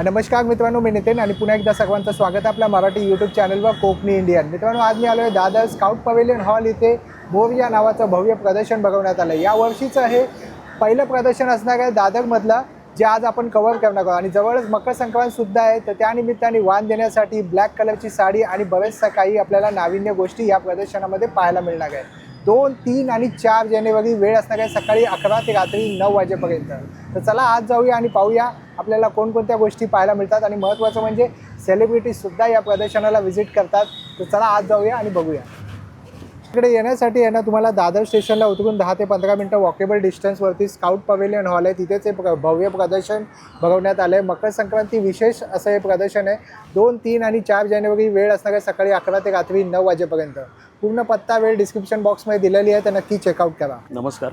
नमस्कार मित्रांनो, मी नितीन आणि पुन्हा एकदा सर्वांचं स्वागत आहे आपल्या मराठी यूट्यूब चॅनलवर कोकणी इंडियन. मित्रांनो, आज मी आलो आहे दादर स्काउट पवेलियन हॉल इथे मोरया नावाचं भव्य प्रदर्शन बघवण्यात आलं. या वर्षीचं हे पहिलं प्रदर्शन असणार आहे दादरमधलं, जे आज आपण कव्हर करणार आहोत. आणि जवळच मकर संक्रांतसुद्धा आहे, तर त्यानिमित्ताने वाण देण्यासाठी ब्लॅक कलरची साडी आणि बरेचसं काही आपल्याला नाविन्य गोष्टी या प्रदर्शनामध्ये पाहायला मिळणार आहे. 2, 3 आणि 4 जानेवारी वेळ असणार आहे सकाळी 11 ते रात्री 9 वाजेपर्यंत. तर चला आज जाऊया आणि पाहूया आपल्याला कोणकोणत्या गोष्टी पाहायला मिळतात. आणि महत्त्वाचं म्हणजे सेलिब्रिटीजसुद्धा या प्रदर्शनाला व्हिजिट करतात. तर चला आज जाऊया आणि बघूया. इकडे येण्यासाठी आहे ना, तुम्हाला दादर स्टेशनला उतरून 10 ते 15 मिनटं वॉकेबल डिस्टन्सवरती स्काउट पवेलियन हॉल आहे. तिथेच हे भव्य प्रदर्शन बघवण्यात आलं आहे. मकर संक्रांती विशेष असं हे प्रदर्शन आहे. 2, 3 आणि 4 जानेवारी वेळ असणार आहे सकाळी 11 ते रात्री 9 वाजेपर्यंत. पूर्ण पत्ता वेळ डिस्क्रिप्शन बॉक्समध्ये दिलेली आहे, तर नक्की चेकआउट करा. नमस्कार.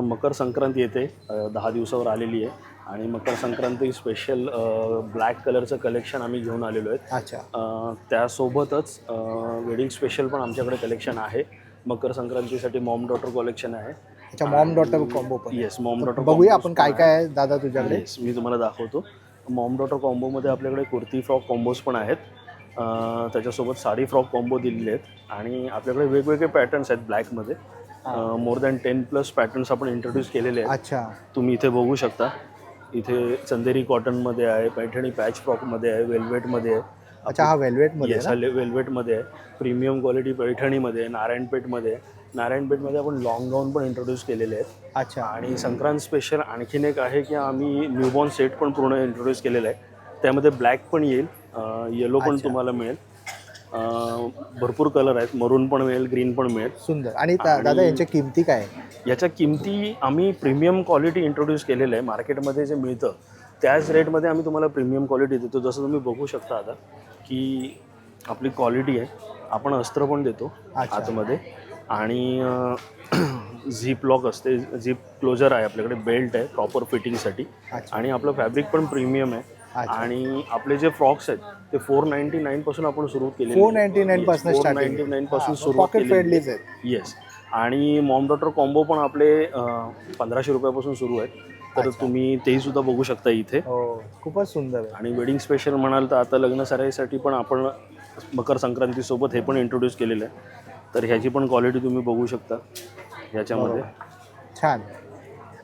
मकर संक्रांती येते 10 दिवसावर आलेली आहे आणि मकर संक्रांती स्पेशल ब्लॅक कलरचं कलेक्शन आम्ही घेऊन आलेलो आहे. अच्छा. त्यासोबतच वेडिंग स्पेशल पण आमच्याकडे कलेक्शन आहे. मकर संक्रांतीसाठी मॉम डॉटर कलेक्शन आहे. अच्छा, मॉम डॉटर कॉम्बो पण. Yes, Maugham daughter. बघूया आपण काय काय आहे दादा तुझ्याकडे. येस, मी तुम्हाला दाखवतो. मॉम डॉटर कॉम्बोमध्ये आपल्याकडे कुर्ती फ्रॉक कॉम्बोज पण आहेत. त्याच्यासोबत साडी फ्रॉक कॉम्बो दिलेले आहेत आणि आपल्याकडे वेगवेगळे पॅटर्न्स आहेत ब्लॅकमध्ये. मोर दॅन 10+ पॅटर्न्स आपण इंट्रोड्यूस केलेले आहेत. अच्छा. तुम्ही इथे बघू शकता. इथे चंदेरी कॉटनमध्ये आहे, पैठणी पॅच फ्रॉकमध्ये आहे, वेल्वेटमध्ये आहे. अच्छा, हा वेल्वेटमध्ये येस, वेल्वेटमध्ये आहे. प्रीमियम क्वालिटी पैठणीमध्ये आहे, नारायणपेठमध्ये आहे. नारायणपेठमध्ये आपण लॉंग गाऊन पण इंट्रोड्यूस केलेले आहेत. अच्छा. आणि संक्रांत स्पेशल आणखीन एक आहे की आम्ही न्यूबॉर्न सेट पण पूर्ण इंट्रोड्यूस केलेला आहे. त्यामध्ये ब्लॅक पण येईल, येलो पण तुम्हाला मिळेल. भरपूर कलर आहेत, मरून पण मिळेल, ग्रीन पण मिळेल. सुंदर. आणि दादा यांच्या किमती काय आहे? याच्या किमती आम्ही प्रीमियम क्वालिटी इंट्रोड्यूस केलेलं आहे. मार्केटमध्ये जे मिळतं त्याच रेटमध्ये आम्ही तुम्हाला प्रीमियम क्वालिटी देतो. जसं तुम्ही बघू शकता आता की आपली क्वालिटी आहे. आपण अस्त्र पण देतो आतमध्ये आणि झिप लॉक असते, झिप क्लोजर आहे आपल्याकडे, बेल्ट आहे प्रॉपर फिटिंगसाठी. आणि आपलं फॅब्रिक पण प्रीमियम आहे. आणि आपले जे फ्रॉक्स आहेत ते 499 पासून आपण सुरू केले. 499 पासून 499 पासून सुरू केले. येस. आणि मॉम डॉटर कॉम्बो पण आपले 1500 रुपयापासून सुरू आहेत. तर तुम्ही तेही सुद्धा बघू शकता इथे. खूपच सुंदर आहे. आणि वेडिंग स्पेशल म्हणाल तर आता लग्न सराईसाठी पण आपण मकर संक्रांतीसोबत हे पण इंट्रोड्यूस केलेलं आहे. तर ह्याची पण क्वालिटी तुम्ही बघू शकता ह्याच्यामध्ये. छान.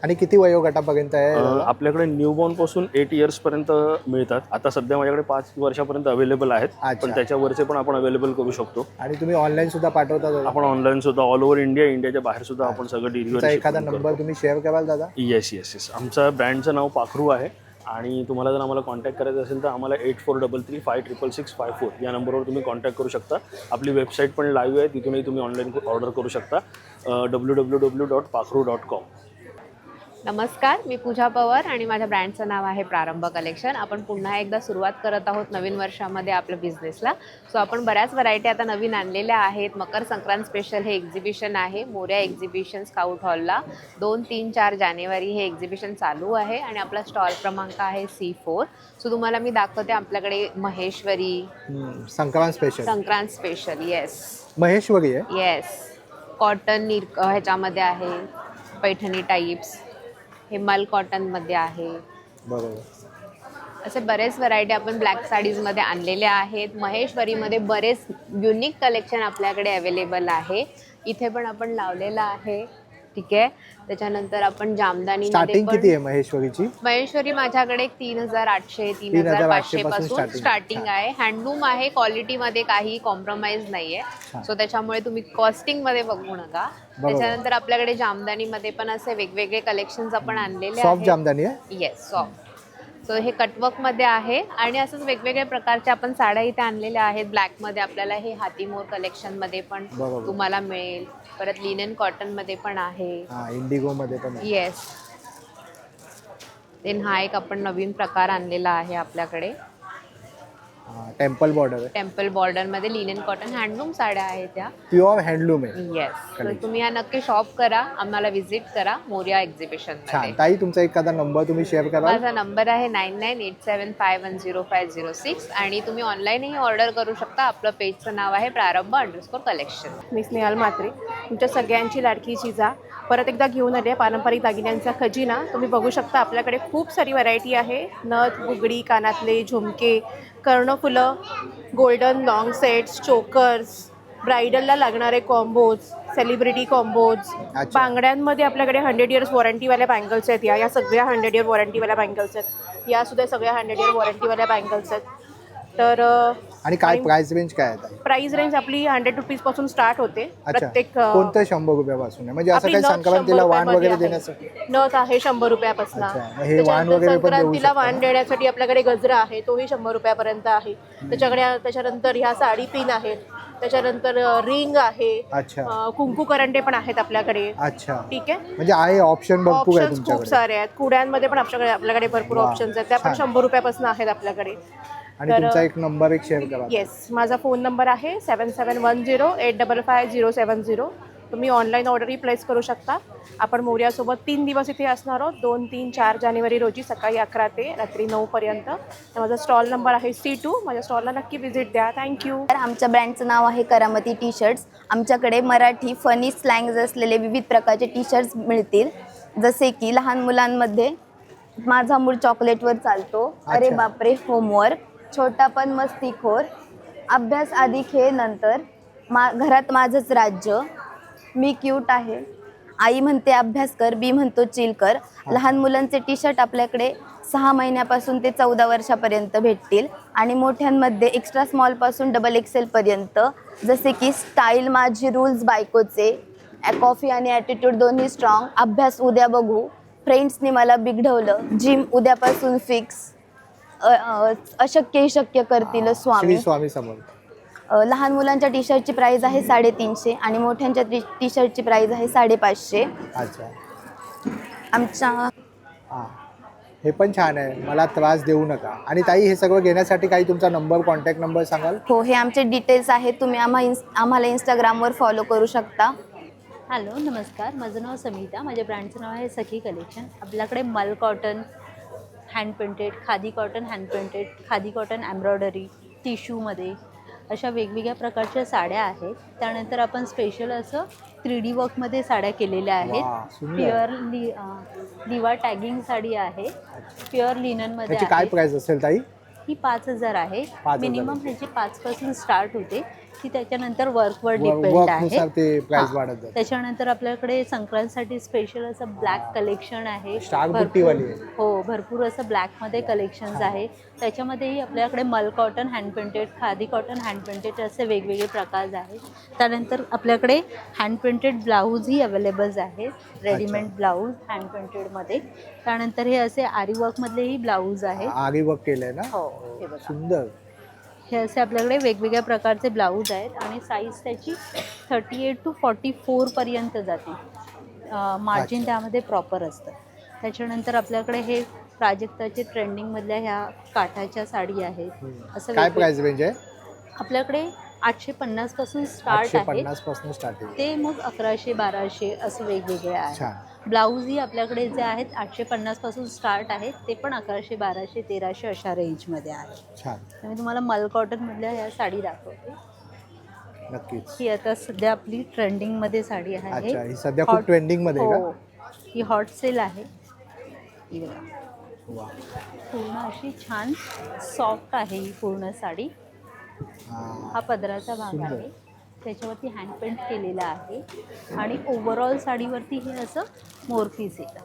आणि किती वयोगटापर्यंत आहे? आपल्याकडे न्यूबॉर्नपासून 8 इयर्सपर्यंत मिळतात. आता सध्या माझ्याकडे 5 वर्षापर्यंत अवेलेबल आहेत, पण त्याच्यावरचे पण आपण अवेलेबल करू शकतो. आणि तुम्ही ऑनलाईन सुद्धा पाठवता? आपण ऑनलाईन सुद्धा ऑल ओव्हर इंडियाच्या बाहेर सुद्धा आपण सगळं डिलिव्हरी. एखादा नंबर तुम्ही शेअर कराल दादा? येस. आमचं ब्रँडचं नाव पाखरू आहे. आणि तुम्हाला जर आम्हाला कॉन्टॅक्ट करायचं असेल तर आम्हाला 8433566654 या नंबरवर तुम्ही कॉन्टॅक्ट करू शकता. आपली वेबसाईट पण लाईव्ह आहे, तिथूनही तुम्ही ऑनलाईन ऑर्डर करू शकता. www.pakhru.com. नमस्कार, मी पूजा पवार आणि माझ्या ब्रँडचं नाव आहे प्रारंभ कलेक्शन. आपण पुन्हा एकदा सुरुवात करत आहोत नवीन वर्षामध्ये आपल्या बिझनेसला. सो आपण बऱ्याच व्हरायटी आता नवीन आणलेल्या आहेत. मकर संक्रांत स्पेशल हे एक्झिबिशन आहे मोरया एक्झिबिशन स्काउट हॉलला. 2, 3, 4 जानेवारी हे एक्झिबिशन चालू आहे आणि आपला स्टॉल क्रमांक आहे C4. सो तुम्हाला मी दाखवते आपल्याकडे महेश्वरी संक्रांत स्पेशल. येस, महेश्वरी आहे. येस, कॉटन ह्याच्यामध्ये आहे, पैठणी टाईप्स, हे मल कॉटनमध्ये आहे. बरोबर. असे बरेच व्हरायटी आपण ब्लॅक साडीजमध्ये आणलेल्या आहेत. महेश्वरीमध्ये बरेच युनिक कलेक्शन आपल्याकडे अवेलेबल आहे. इथे पण आपण लावलेलं आहे. ठीक आहे. त्याच्यानंतर आपण जामदानी स्टार्टिंग किती आहे महेश्वरीची? महेश्वरी माझ्याकडे 3800 3500 पासून स्टार्टिंग आहे. हँडलूम आहे, क्वालिटीमध्ये काही कॉम्प्रोमाइज नाहीये. सो त्याच्यामुळे तुम्ही कॉस्टिंग मध्ये बघू नका. त्याच्यानंतर आपल्याकडे जामदानीमध्ये पण असे वेगवेगळे कलेक्शन्स आपण आणलेले आहेत. सॉफ्ट जामदानी आहे? Yes, soft. सो हे कटवर्कमध्ये आहे. आणि असंच वेगवेगळ्या प्रकारच्या आपण साड्या इथे आणलेल्या आहेत. ब्लॅकमध्ये आपल्याला हे हातीमोर कलेक्शनमध्ये पण तुम्हाला मिळेल. परत लिनन कॉटनमध्ये पण आहे, इंडिगोमध्ये पण. येस. देन हा एक आपण नवीन प्रकार आणलेला आहे आपल्याकडे, टेम्पल बॉर्डर. टेम्पल बॉर्डर मध्ये लिनन कॉटन हँडलूम साड्या आहेत, त्या प्युअर हँडलूम आहे. येस. तर तुम्ही या नक्की शॉप करा, आम्हाला विजिट करा मोरया एक्झिबिशन. छान. ताई, तुमचा एखादा नंबर तुम्ही शेअर करा? माझा नंबर आहे 9987510506 आणि तुम्ही ऑनलाईनही ऑर्डर करू शकता. आपलं पेजचं नाव आहे प्रारंभ _ कलेक्शन. मी स्नेहल म्हात्रे, तुमच्या सगळ्यांची लाडकी जिजा. परत एकदा घेऊन आले पारंपरिक दागिन्यांचा खजिना. तुम्ही बघू शकता आपल्याकडे खूप सारी व्हरायटी आहे. नथ, बुगडी, कानातले, झुमके, कर्णफुलं, गोल्डन लॉंग सेट्स, चोकर्स, ब्रायडलला लागणारे कॉम्बोज, सेलिब्रिटी कॉम्बोज. अच्छा. बांगड्यांमध्ये आपल्याकडे 100 इयर्स वॉरंटीवाल्या बँगल्स आहेत. या सगळ्या 100 इयर वॉरंटीवाल्या बँगल्स आहेत. यासुद्धा सगळ्या 100 इयर वॉरंटीवाल्या बँगल्स आहेत. तर आणि काय प्राइस रेंज काय आहे? प्राइस रेंज आपली 100 रुपीजपासून स्टार्ट होते. अच्छा, प्रत्येक कोणतं 100 रुपयापासून आहे? म्हणजे असं आपली काही नथ संक्रांतीला 100 वाण वगैरे रुपयामध्ये देण्यासाठी? नथ आहे 100 रुपयापासून. अच्छा, मग हे वाण वगैरे पण देऊ संक्रांतीला शकता वाण ना? देण्यासाठी आपल्याकडे गजरा आहे, तोही 100 रुपयापर्यंत आहे. त्याच्यानंतर ह्या साडी पिन आहेत. त्याच्यानंतर रिंग आहे. अच्छा. कुंकू करंडे पण आहेत आपल्याकडे. अच्छा, ठीक आहे. म्हणजे आहे ऑप्शन भरपूर आहे ऑप्शन्स खूप तुमच्याकडे. सारे आहेत. कुड्यांमध्ये पण आपल्याकडे भरपूर वा, ऑप्शन्स आहेत. त्या पण छान. 100 रुपयापासून आहेत आपल्याकडे. आणि तर तुमचा एक नंबर शेअर करा. येस, माझा फोन नंबर आहे 7710855070. तुम्ही ऑनलाईन ऑर्डरही प्लेस करू शकता. आपण मोर्यासोबत 3 दिवस इथे असणार आहोत. 2, 3, 4 जानेवारी रोजी सकाळी 11 ते रात्री 9 पर्यंत. तर माझा स्टॉल नंबर आहे C2. माझ्या स्टॉलला नक्की व्हिजिट द्या. थँक्यू. तर आमच्या ब्रँडचं नाव आहे करामती टी शर्ट्स. आमच्याकडे मराठी फनी स्लँग्स असलेले विविध प्रकारचे टी शर्ट्स मिळतील. जसे की लहान मुलांमध्ये माझा मूड चॉकलेटवर चालतो, अरे अच्छा. बापरे होमवर्क, छोटा पण मस्तीखोर, अभ्यास आधी खेळ नंतर, घरात माझंच राज्य, मी क्यूट आहे, आई म्हणते अभ्यास कर, बी म्हणतो चिल कर. लहान मुलांचे टी शर्ट आपल्याकडे 6 महिन्यापासून ते 14 वर्षापर्यंत भेटतील. आणि मोठ्यांमध्ये एक्स्ट्रा स्मॉलपासून XXL पर्यंत. जसे की स्टाईल माझी रूल्स बायकोचे, कॉफी आणि ॲटिट्यूड दोन्ही स्ट्रॉंग, अभ्यास उद्या बघू, फ्रेंड्सनी मला बिघडवलं, जिम उद्यापासून फिक्स, अशक्य शक्य करतील श्री स्वामी. स्वामी समर्थ. लहान मुलांच्या टी शर्टची प्राईज आहे 350 आणि मोठ्यांच्या टी शर्टची प्राईज आहे 550. अच्छा. आमच्या हां, हे पण छान आहे. मला त्रास देऊ नका. आणि ताई, हे सगळं घेण्यासाठी काही तुमचा नंबर, कॉन्टॅक्ट नंबर सांगाल? हो, हे आमचे डिटेल्स आहेत. तुम्ही आम्हाला इंस्टाग्रामवर फॉलो करू शकता. हॅलो, नमस्कार. माझं नाव समिता. माझ्या ब्रँडचं नाव आहे सखी कलेक्शन. आपल्याकडे मल cotton hand painted, khadi cotton hand painted, khadi cotton embroidery, टिश्यूमध्ये अशा वेगवेगळ्या प्रकारच्या साड्या आहेत. त्यानंतर आपण स्पेशल असं 3D वर्कमध्ये साड्या केलेल्या वा, आहेत. सुंदर. प्युअर दिवा टॅगिंग साडी आहे, प्युअर लिननमध्ये त्याची काय आहे. प्राइस असेल ताई? ही 5000 आहे. 5,000. मिनिमम ह्याची 5 स्टार्ट होते. ती त्याच्यानंतर वर्कवर डिपेंड आहे. वर्कनुसार ते प्राइस हां. वाढत जाते. त्याच्यानंतर आपल्याकडे संक्रांतसाठी स्पेशल असं ब्लॅक कलेक्शन आहे. स्टार बुट्टीवाली आहे. हो, भरपूर असं ब्लॅकमध्ये कलेक्शन्स आहे. त्याच्यामध्येही आपल्याकडे मल cotton hand painted, khadi cotton hand painted असे वेगवेगळे प्रकार आहेत. त्यानंतर आपल्याकडे हँड पेंटेड ब्लाऊजही अवेलेबल्स आहेत, रेडीमेड ब्लाऊज हँड पेंटेडमध्ये. त्यानंतर हे असे आरी वर्कमधलेही ब्लाऊज आहेत. आरी वर्क केलंय ना? हो, हे बघा. सुंदर. हे असे आपल्याकडे वेगवेगळ्या प्रकारचे ब्लाऊज आहेत आणि साईज त्याची 38 to 44 पर्यंत जाते. मार्जिन त्यामध्ये प्रॉपर असतं. त्याच्यानंतर आपल्याकडे हे प्राजक्ताचे ट्रेंडिंगमधल्या ह्या काठाच्या साडी आहेत. असं काय वेगवेगळं- प्राइस रेंज आहे? आपल्याकडे 850 पासून स्टार्ट आहे. 850 पासून स्टार्टिंग. ते मग 1100 1200 असं वेगवेगळे आहेत. छान. ब्लाऊजही आपल्याकडे जे आहेत 850 पासून स्टार्ट आहेत. ते पण 1100 1200 1300 अशा रेंजमध्ये आहेत. छान. तर मी तुम्हाला मल कॉटनमधल्या ह्या साडी दाखवते. नक्कीच. ही आता सध्या आपली ट्रेंडिंगमध्ये साडी आहे. अच्छा, ही सध्या खूप ट्रेंडिंग मध्ये आहे हो, ही हॉट सेल आहे. ही बघा, का? वा. पूर्ण अशी छान सॉफ्ट आहे ही पूर्ण साडी. हां. हा पदराचा भाग सुंदर. आहे. त्याच्यावरती हँड पेंट केलेला आहे आणि ओव्हरऑल साडीवरती हे असं मोरपीस येतं.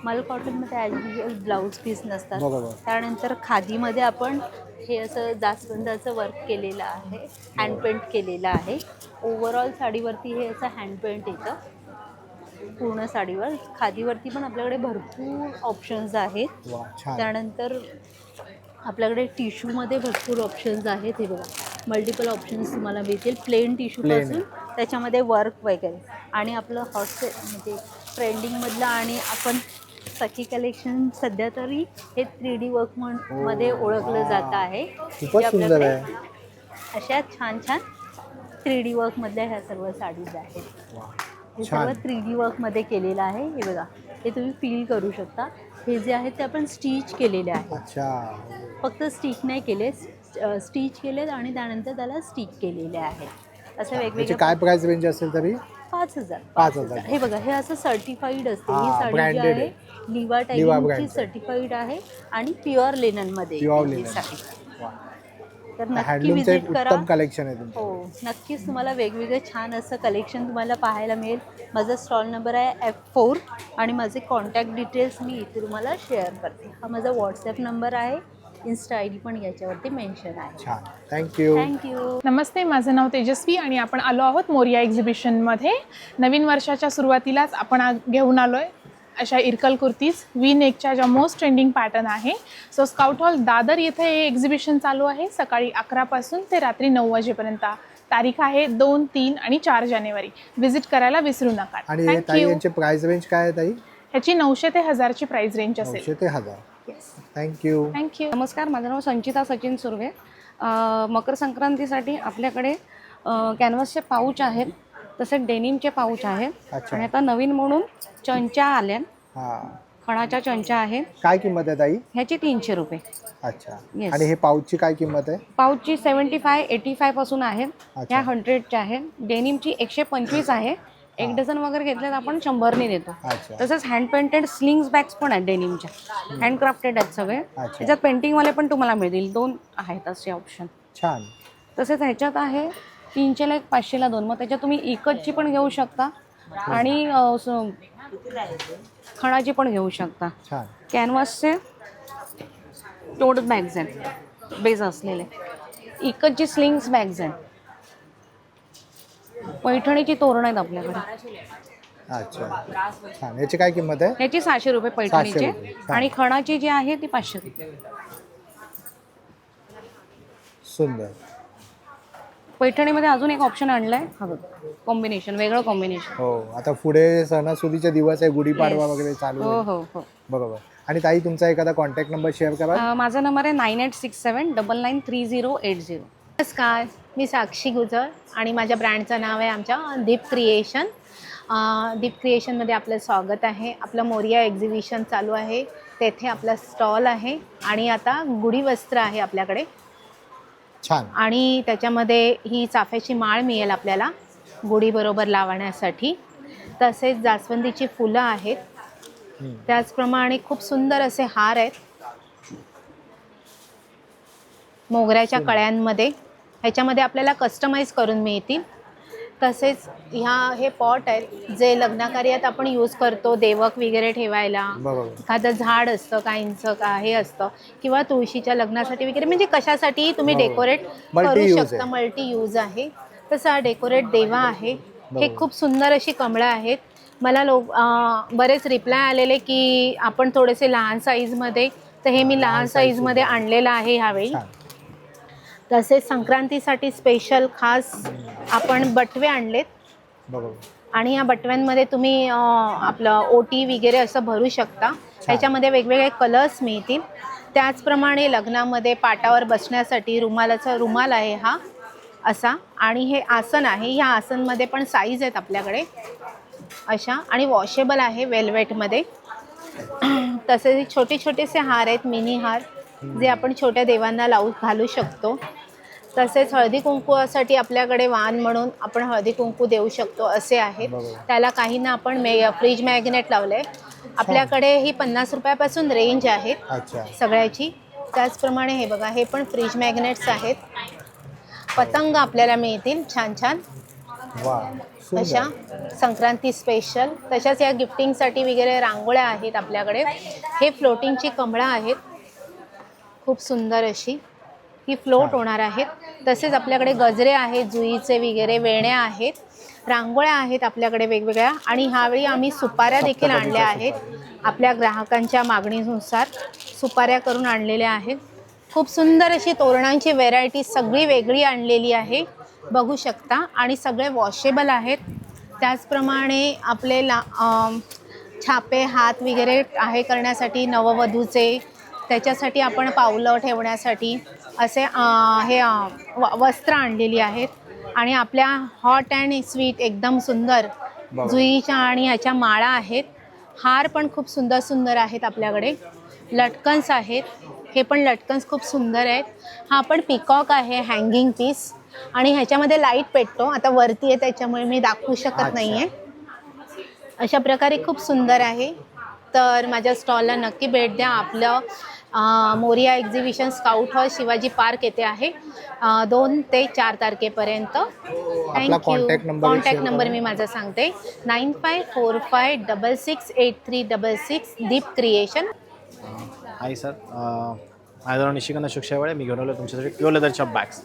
मल कॉटनमध्ये ॲज युजल ब्लाऊज पीस नसतात. बरोबर. त्यानंतर खादीमध्ये आपण हे असं जास्वंदाचं वर्क केलेलं आहे, हँड पेंट केलेलं आहे. ओव्हरऑल साडीवरती हे असं हँड पेंट येतं पूर्ण साडीवर. खादीवरती पण आपल्याकडे भरपूर ऑप्शन्स आहेत. वा, छान. त्यानंतर आपल्याकडे टिश्यूमध्ये भरपूर ऑप्शन्स आहेत. हे बघा, मल्टिपल ऑप्शन्स तुम्हाला मिळतील. प्लेन टिश्यूपासून त्याच्यामध्ये वर्क वगैरे. आणि आपलं म्हणजे ट्रेंडिंगमधलं आणि आपण सखी कलेक्शन सध्या तरी हे 3D वर्क मध्ये ओळखलं जात आहे. खूपच जे सुंदर आहे. आपल्याकडे अशा छान छान 3D वर्कमधल्या ह्या सर्व साडीज आहेत. वा, हे सर्व छान. 3D वर्कमध्ये केलेलं आहे. हे बघा, हे तुम्ही फील करू शकता. हे जे आहेत ते आपण स्टिच केलेले आहेत. अच्छा. फक्त स्टिच नाही केले, स्टिच केलेत आणि त्यानंतर त्याला स्टिच केलेले आहेत. असं त्याची वेगवेगळ्या काय प्राइस रेंज असेल तरी? 5,000. 5,000. हे बघा, हे असं सर्टिफाईड असते. हा, ही साडी जी branded आहे आहे. लिवा लिवा टायलिंगची brand. सर्टिफाईड आहे आणि प्युअर लिनन मध्ये Pure ही linen. साडी. वा. तर नक्की हँडलूमचं एक विजिट करा. उत्तम कलेक्शन आहे तुमचं. हो, नक्कीच तुम्हाला वेगवेगळे छान असं कलेक्शन तुम्हाला पाहायला मिळेल. माझा स्टॉल नंबर आहे F4 आणि माझे कॉन्टॅक्ट डिटेल्स मी इथे तुम्हाला शेअर करते. हा माझा व्हॉट्सॲप नंबर आहे. इन्स्टा आय डी पण याच्यावरती मेन्शन आहे. छान, थँक्यू. थँक्यू. नमस्ते, माझं नाव तेजस्वी आणि आपण आलो आहोत मोरिया एक्झिबिशनमध्ये. नवीन वर्षाच्या सुरुवातीलाच आपण घेऊन आलो आहे अशा इरकल कुर्तीज वी नेकच्या ज्या मोस्ट ट्रेंडिंग पॅटर्न आहे. सो स्काउट हॉल दादर येथे हे एक्झिबिशन चालू आहे सकाळी 11 पासून ते रात्री 9 वाजेपर्यंत. तारीख आहे 2, 3 आणि 4 जानेवारी. विजिट करायला विसरू नका. आणि ताई थँक्यू. यांची प्राइस रेंज काय आहे ताई? ह्याची 900 ते 1000ची प्राइस रेंज असेल. 900 ते 1000. थँक्यू. थँक्यू. नमस्कार, माझं नाव संचिता सचिन सुर्वे. मकर संक्रांतीसाठी आपल्याकडे कॅनव्हासचे पाऊच आहेत, तसेच डेनिमचे पाऊच आहेत. अच्छा. आणि आता नवीन म्हणून चंचा आल्या, हां, खणाच्या चंचा आहेत. काय किंमत आहे ताई? ह्याची 300 रुपये. अच्छा. Yes. आणि हे पाऊचची काय किंमत आहे? पाऊचची 75, 85 पासून आहेत. अच्छा. ह्या 100च्या आहेत. डेनिमची 125 आहे. एक डझन वगैरे घेतले तर आपण 100 देतो. अच्छा. तसंच हँड पेंटेड स्लिंग्स बॅग्स पण आहेत डेनिमच्या, हँडक्राफ्टेड आहेत सगळे. अच्छा. त्याच्यात पेंटिंगवाले पण तुम्हाला मिळतील. 2 आहेत असे ऑप्शन. छान. तसेच ह्याच्यात आहे 300ला 1, 500ला 2. मग त्याच्यात तुम्ही इकतची पण घेऊ शकता आणि खणाची पण घेऊ शकता. छान. कॅनव्हासचे टोट बॅग्स आहेत, बेस असलेले. इकतची स्लिंग्स बॅग्स आहेत. पैठणीची तोरण आहेत आपल्याकडे. अच्छा. छान. याची काय किंमत आहे? ह्याची 600 रुपये 600 पैठणीचे. रुपये. छान. आणि खणाची जी आहे ती 500 रुपये. सुंदर. पैठणीमध्ये अजून एक ऑप्शन आणलाय, कॉम्बिनेशन, वेगळं कॉम्बिनेशन. हो, आता पुढे सणासुदीचे दिवस आहे, गुढीपाडवा Yes. वगैरे चालू हो आहे. हो हो. बरोबर. आणि ताई तुमचा एखादा कॉन्टॅक्ट नंबर शेअर करा. माझा नंबर आहे 9867993080. नमस्कार, मी साक्षी गुजर आणि माझ्या ब्रँडचं नाव आहे आमच्या दीप क्रिएशन. दीप क्रिएशनमध्ये आपलं स्वागत आहे. आपलं मोरिया एक्झिबिशन चालू आहे, तेथे आपला स्टॉल आहे आणि आता गुढी वस्त्र आहे आपल्याकडे. छान. आणि त्याच्यामध्ये ही चाफ्याची माळ मिळेल आपल्याला गुढीबरोबर लावण्यासाठी. तसेच जास्वंदीची फुलं आहेत. त्याचप्रमाणे खूप सुंदर असे हार आहेत मोगऱ्याच्या कळ्यांमध्ये. ह्याच्यामध्ये आपल्याला कस्टमाइज करून मिळतील. तसेच हे पॉट आहेत जे लग्नकार्यात आपण यूज करतो, देवक वगैरे ठेवायला. बरोबर. एखादं झाड असतं, काहींचं हे असतं, किंवा तुळशीच्या लग्नासाठी वगैरे, म्हणजे कशासाठी तुम्ही डेकोरेट करू शकता. मल्टी यूज आहे. तसं हा डेकोरेट देवा आहे. हे खूप सुंदर अशी कमळं आहेत. मला बरेच रिप्लाय आलेले की आपण थोडेसे लहान साईजमध्ये, तर हे मी लहान साईजमध्ये आणलेलं आहे ह्यावेळी. तसेच संक्रांतीसाठी स्पेशल खास आपण बटवे आणलेत. बरोबर. आणि या बटव्यांमध्ये तुम्ही आपलं ओटी वगैरे असं भरू शकता. त्याच्यामध्ये वेगवेगळे कलर्स मिळतील. त्याचप्रमाणे लग्नामध्ये पाटावर बसण्यासाठी रुमाल आहे हा असा. आणि हे आसन आहे. ह्या आसनमध्ये पण साईज आहेत आपल्याकडे अशा, आणि वॉशेबल आहे वेल्वेटमध्ये. तसेच छोटे छोटेसे हार आहेत, मिनी हार, जे आपण छोट्या देवांना घालू शकतो. तसेच हळदी कुंकूसाठी आपल्याकडे वाण म्हणून आपण हळदी कुंकू देऊ शकतो असे आहेत. त्याला काहींना आपण फ्रीज मॅग्नेट लावले. आपल्याकडे ही 50 रुपयापासून रेंज आहेत सगळ्याची. त्याचप्रमाणे हे बघा, हे पण फ्रीज मॅग्नेट्स आहेत. पतंग आपल्याला मिळतील छान छान अशा संक्रांती स्पेशल. तशाच या गिफ्टिंगसाठी वगैरे रांगोळ्या आहेत आपल्याकडे. हे फ्लोटिंगची कमळं आहेत, खूप सुंदर अशी ही फ्लोट होणार आहेत. तसेच आपल्याकडे गजरे आहेत, जुईचे वगैरे, वेण्या आहेत, रांगोळ्या आहेत आपल्याकडे वेगवेगळ्या. आणि ह्यावेळी आम्ही सुपाऱ्या देखील आणल्या आहेत. आपल्या ग्राहकांच्या मागणीनुसार सुपाऱ्या करून आणलेल्या आहेत. खूप सुंदर अशी तोरणांची व्हेरायटी सगळी वेगळी आणलेली आहे, बघू शकता. आणि सगळे वॉशेबल आहेत. त्याचप्रमाणे आपले छापे हात वगैरे आहे करण्यासाठी नववधूचे, त्याच्यासाठी आपण पावलं ठेवण्यासाठी असे वस्त्र आणलेली आहेत. आणि आपल्या हॉट अँड स्वीट एकदम सुंदर जुईच्या आणि ह्याच्या माळा आहेत. हार पण खूप सुंदर सुंदर आहेत आपल्याकडे. लटकन्स आहेत. हे पण लटकन्स खूप सुंदर आहेत. हा पण पिकॉक आहे हँगिंग पीस आणि ह्याच्यामध्ये लाईट पेटतो. आता वरती आहे त्याच्यामुळे मी दाखवू शकत नाही आहे. अशा प्रकारे खूप सुंदर आहे. तर माझ्या स्टॉलला नक्की भेट द्या. आपलं Morya exhibition scout hall Shivaji park येथे आहे 2 ते 4 तारखेपर्यंत. contact number कॉन्टॅक्ट नंबर मी माझा सांगते 9545668366 दीप क्रिएशन. हाय सर, माझं नाव निशिकांत अशोक शेवाळे. मी घेऊन आलो तुमच्यासाठी प्युअर लेदरच्या बॅग्स.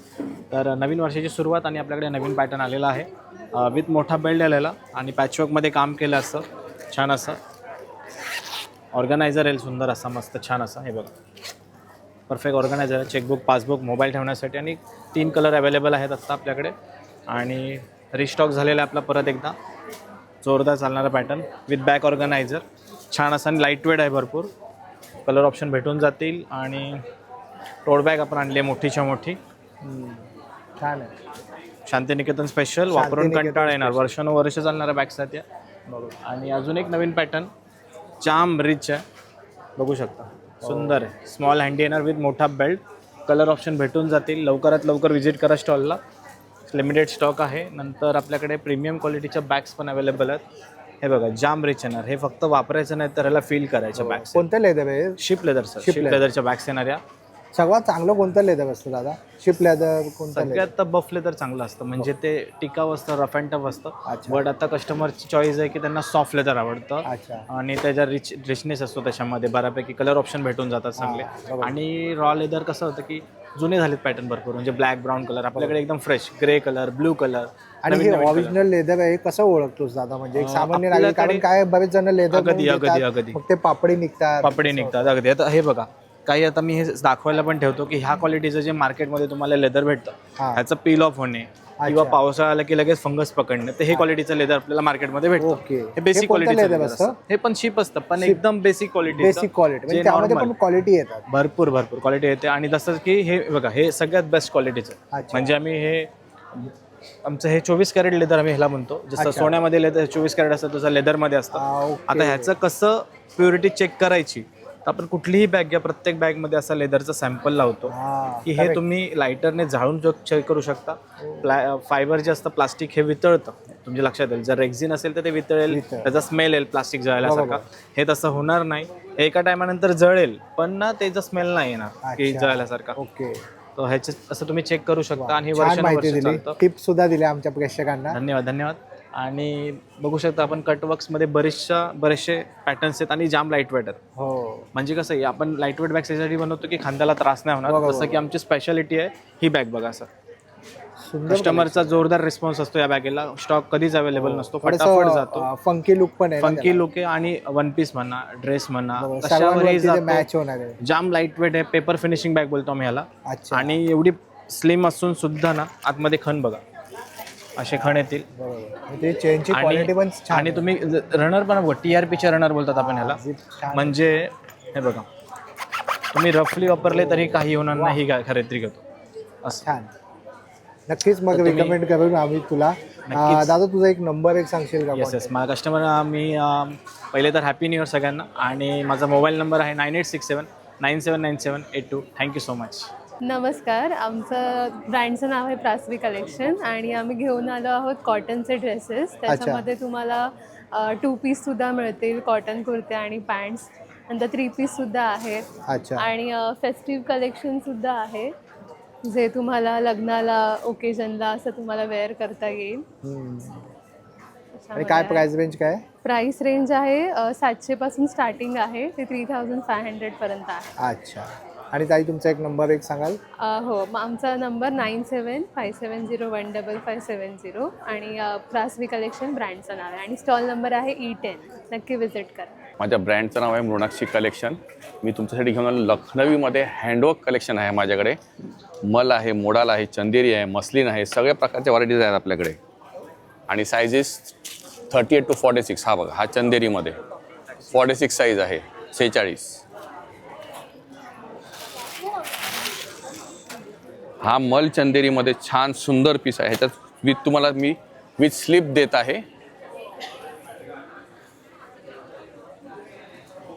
तर नवीन वर्षाची सुरुवात आणि आपल्याकडे नवीन पॅटर्न आलेला आहे विथ मोठा बेल्ट आलेला आणि पॅचवर्कमध्ये काम केलं असं छान असं. ऑर्गनायझर आहे सुंदर असा मस्त छान असा. हे बघा परफेक्ट ऑर्गनायझर आहे. चेकबुक पासबुक मोबाईल ठेवण्यासाठी आणि 3 कलर अवेलेबल आहेत आत्ता आपल्याकडे. आणि रिस्टॉक झालेला आहे आपला परत एकदा जोरदार चालणारा पॅटर्न विथ बॅक ऑर्गनायझर छान असा आणि लाईटवेट आहे. भरपूर कलर ऑप्शन भेटून जातील. आणि टोट बॅग आपण आणली आहे मोठीच्या मोठी. छान आहे. शांतिनिकेतन स्पेशल वापरून कंटाळा येणार वर्षानुवर्ष चालणाऱ्या बॅग्स आहेत या. आणि अजून एक नवीन पॅटर्न जाम रिच आहे बघू शकता. सुंदर आहे. स्मॉल हँडी येणार विथ मोठा बेल्ट. कलर ऑप्शन भेटून जातील. लवकरात लवकर व्हिजिट करा स्टॉलला. लिमिटेड स्टॉक आहे. नंतर आपल्याकडे प्रीमियम क्वालिटीच्या बॅग्स पण अवेलेबल आहेत. हे बघा जाम रिच येणार. हे फक्त वापरायचं नाही तर ह्याला फील करायच्या बॅग्स. कोणतं लेदर आहे? Sheep leather sir. शिप लेदरच्या बॅग्स येणार या. सगळ्यात चांगलं कोणतं लेदर असतं दादा? शिप लेदर कोणतं? सगळ्यात तर बफ लेदर चांगलं असतं. म्हणजे ते टिकाऊ असतं, रफ अँड टफ असतं. बट आता कस्टमरची चॉईस आहे की त्यांना सॉफ्ट लेदर आवडतं. आणि त्याच्या रिचनेस असतो त्याच्यामध्ये बऱ्यापैकी. कलर ऑप्शन भेटून जातात चांगले. आणि रॉ लेदर कसं होतं की जुने झालेत पॅटर्न भरपूर. म्हणजे ब्लॅक ब्राऊन कलर आपल्याकडे एकदम fresh grey colour blue colour. आणि हे ओरिजिनल लेदर आहे कसं ओळखतोस दादा? म्हणजे एक सामान्य नागरिक कारण काय बरेच जण लेदर अगदी मग ते पापडी निघतात अगदी. आता हे बघा काही आता मी हे दाखवायला पण ठेवतो की ह्या क्वालिटीचं जे मार्केटमध्ये तुम्हाला लेदर भेटतं ह्याचं पील ऑफ होणे किंवा पावसाळा आला की लगेच फंगस पकडणे तर हे क्वालिटीचं लेदर आपल्याला मार्केटमध्ये भेटतं. हे बेसिक क्वालिटीचं असतं. हे पण शिप असतं पण एकदम बेसिक क्वालिटी. त्यामध्ये पण क्वालिटी येतात. भरपूर क्वालिटी येते. आणि जसं की हे बघा हे सगळ्यात बेस्ट क्वालिटीचं. म्हणजे आम्ही हे आमचं हे 24 कॅरेट लेदर आम्ही ह्याला म्हणतो. जसं सोन्यामध्ये लेदर 24 कॅरेट असतं तसं लेदरमध्ये असतं. आता ह्याचं कसं प्युरिटी चेक करायची तर आपण कुठलीही बॅग घ्या प्रत्येक बॅगमध्ये असा लेदरचा सॅम्पल लावतो की हे तुम्ही लायटरने झाडून चेक करू शकता. फायबर जे असतं प्लास्टिक हे वितळतं. तुमच्या लक्षात येईल जर रेक्झिन असेल तर ते वितळेल त्याचा स्मेल येईल प्लास्टिक जळायल्यासारखा. हे तसं होणार नाही. एका टायमानंतर जळेल पण ना त्याचा स्मेल नाही येणार की जळायल्यासारखा. तर ह्याचे असं तुम्ही चेक करू शकता. आणि हे वर्षानुवर्ष टिप्स सुद्धा दिल्या आमच्या प्रेक्षकांना. धन्यवाद. आणि बघू शकता आपण कटवर्क्समध्ये बरेचसे पॅटर्न्स आहेत आणि जाम लाईटवेट आहेत. म्हणजे कसं आहे आपण लाईटवेट बॅग यासाठी बनवतो की खांद्याला त्रास नाही होणार. जसं की आमची स्पेशालिटी आहे ही बॅग बघा सर. कस्टमरचा जोरदार रिस्पॉन्स असतो या बॅगेला. स्टॉक कधीच अवेलेबल नसतो. फटाफट जातो. फंकी लुक पण आहे. फंकी लुक आहे आणि वन पीस म्हणा ड्रेस म्हणा कशावरही मॅच होणार आहे. जाम लाईटवेट आहे. पेपर फिनिशिंग बॅग बोलतो आम्ही ह्याला. आणि एवढी स्लिम असून सुद्धा ना आतमध्ये खण बघा असे खण येतील. आणि तुम्ही रनर पण बघा TRPचे रनर बोलतात आपण ह्याला. म्हणजे हे बघा तुम्ही रफली वापरले तरी काही होणार नाही खरेदी घेतो असं. छान. नक्कीच मग रिकमेंड करून आम्ही तुला. दादा तुझा एक नंबर सांगशील का? येस माझा कस्टमर मी पहिले तर हॅपी न्यू इयर सगळ्यांना. आणि माझा मोबाईल नंबर आहे 9867979782. Thank you so much. नमस्कार. आमचं ब्रँडचं नाव आहे प्रास्वी कलेक्शन आणि आम्ही घेऊन आलो आहोत कॉटनचे ड्रेसेस. त्याच्यामध्ये तुम्हाला 2 पीससुद्धा मिळतील कॉटन कुर्ते आणि पॅन्ट्स. नंतर 3 पीससुद्धा आहेत. आणि फेस्टिव्ह कलेक्शनसुद्धा आहे जे तुम्हाला लग्नाला ओकेजनला असं तुम्हाला वेअर करता येईल. आणि काय प्राइस रेंज काय? प्राइस रेंज आहे 700 पासून स्टार्टिंग आहे ते 3500 पर्यंत आहे. अच्छा. आणि ताई तुमचा एक नंबर सांगाल? हो आमचा नंबर 9757015570 आणि प्रास्वी कलेक्शन ब्रँडचं नाव आहे. आणि स्टॉल नंबर आहे E10. नक्की विजिट करा. माझ्या ब्रँडचं नाव आहे मृणाक्षी कलेक्शन. मी तुमच्यासाठी घेऊन आलो लखनवीमध्ये हँडवर्क कलेक्शन आहे माझ्याकडे. मल आहे मोडाल आहे चंदेरी आहे मस्लिन आहे सगळ्या प्रकारच्या व्हरायटीज आहेत आपल्याकडे. आणि सायझेस 38 to 46. हा बघा हा चंदेरीमध्ये 46 साईज आहे 46. हा मल चंदेरीमध्ये छान सुंदर पीस आहे. ह्याच्यात तुम्हाला मी विथ स्लीप देत आहे.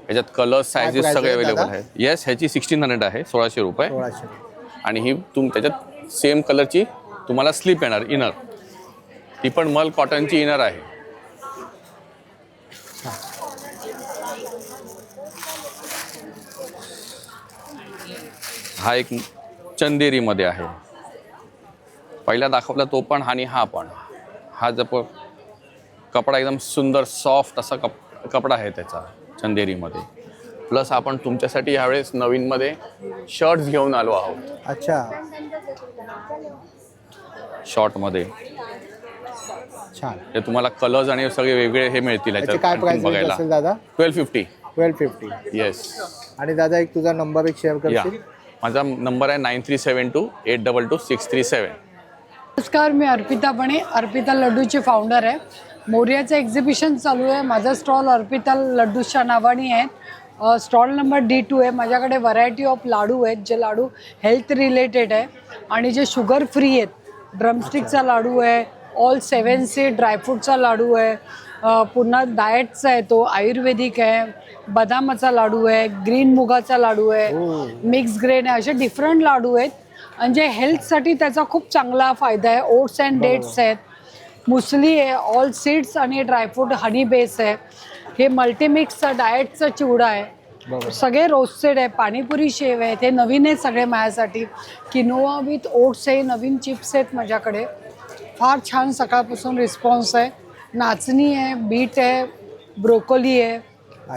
याच्यात कलर सायझेस price सगळे आहे अवेलेबल दादा? आहेत. येस, ह्याची 1600 आहे, 1600 रुपये. 1600. आणि ही त्याच्यात सेम कलरची तुम्हाला स्लीप येणार इनर, ती पण मल कॉटनची इनर आहे. हा एक चंदेरीमध्ये आहे, पहिला दाखवला तो पण आणि हा पण. हा जप कपडा एकदम सुंदर सॉफ्ट असा कपडा आहे त्याचा चंदेरीमध्ये. प्लस आपण तुमच्यासाठी यावेळेस नवीनमध्ये शर्ट्स घेऊन आलो आहोत. अच्छा, शॉर्टमध्ये छान. ते तुम्हाला कलर्स आणि सगळे वेगळे हे मिळतील याची याच्यात काय आणखीन प्राइस बघायला. असेल दादा? 1250. 1250. येस. आणि दादा एक तुझा नंबर एक शेअर या, करशील? माझा नंबर आहे 9372822637. नमस्कार, मी अर्पिता बणे, अर्पिता लड्डूचे फाउंडर आहे. मोरयाचं एक्झिबिशन चालू आहे. माझा स्टॉल अर्पिता लड्डूच्या नावाने आहे. स्टॉल नंबर D2 आहे. माझ्याकडे व्हरायटी ऑफ लाडू आहेत, जे लाडू हेल्थ रिलेटेड आहे आणि जे शुगर फ्री आहेत. ड्रमस्टिकचा लाडू आहे, ऑल 7 से ड्रायफ्रूटचा लाडू आहे, पुन्हा डाएटचा आहे, तो आयुर्वेदिक आहे, बदामाचा लाडू आहे, ग्रीन मुगाचा लाडू आहे, मिक्स ग्रेन आहे. असे डिफरंट लाडू आहेत आणि जे हेल्थसाठी त्याचा खूप चांगला फायदा आहे. ओट्स अँड डेट्स आहेत, मुसली आहे, ऑल सीड्स आणि ड्रायफ्रूट हनी बेस आहे. हे मल्टीमिक्सचा डाएटचा चिवडा आहे, सगळे रोस्टेड आहे. पाणीपुरी शेव आहे, ते नवीन आहे सगळे माझ्यासाठी. किनोवा विथ ओट्स आहे, नवीन चिप्स आहेत माझ्याकडे. फार छान सकाळपासून रिस्पॉन्स आहे. नाचणी आहे, बीट आहे, ब्रोकोली आहे.